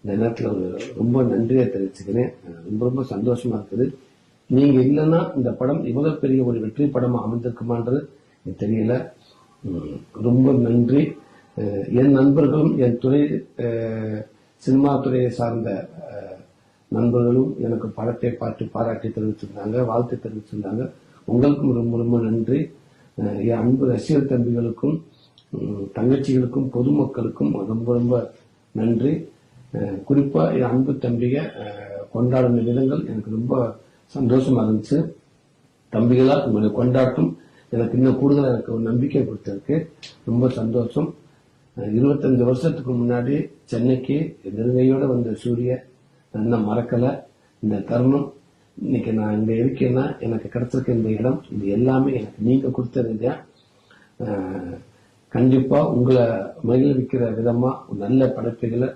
இந்த நேரத்தில் ரொம்ப நன்றியை தெரிவிச்சுக்கிறேன். ரொம்ப ரொம்ப சந்தோஷமா இருக்குது. நீங்க இல்லைன்னா இந்த படம் இவ்வளவு பெரிய ஒரு வெற்றி படமா அமைந்திருக்குமான்றது எனக்கு தெரியல. ரொம்ப நன்றி. என் நண்பர்களும் என் துறை சினிமா துறையை சார்ந்த நண்பர்களும் எனக்கு படத்தை பார்த்து பாராட்டி தெரிவிச்சிருந்தாங்க, வாழ்த்து தெரிவிச்சிருந்தாங்க. உங்களுக்கும் ரொம்ப ரொம்ப நன்றி. என் அன்பு ரசிகர் தம்பிகளுக்கும் தங்கச்சிகளுக்கும் பொதுமக்களுக்கும் ரொம்ப ரொம்ப நன்றி. குறிப்பா என் அன்பு தம்பிக கொண்டாடும் விதங்கள் எனக்கு ரொம்ப சந்தோஷமா இருந்துச்சு. தம்பிகளா உங்களுடைய கொண்டாட்டம் எனக்கு இன்னும் கூடுதலாக எனக்கு ஒரு நம்பிக்கை கொடுத்திருக்கு. ரொம்ப சந்தோஷம். 25 வருஷத்துக்கு முன்னாடி சென்னைக்கு நெருங்கையோட வந்த சூரிய நான் மறக்கல. இந்த தருணம் இன்னைக்கு நான் இங்க இருக்கேன்னா எனக்கு கிடைச்சிருக்க இந்த இடம், இது எல்லாமே எனக்கு நீங்க கொடுத்தது இல்லையா. கண்டிப்பா உங்களை மகிழ்விக்கிற விதமா நல்ல படைப்புகளை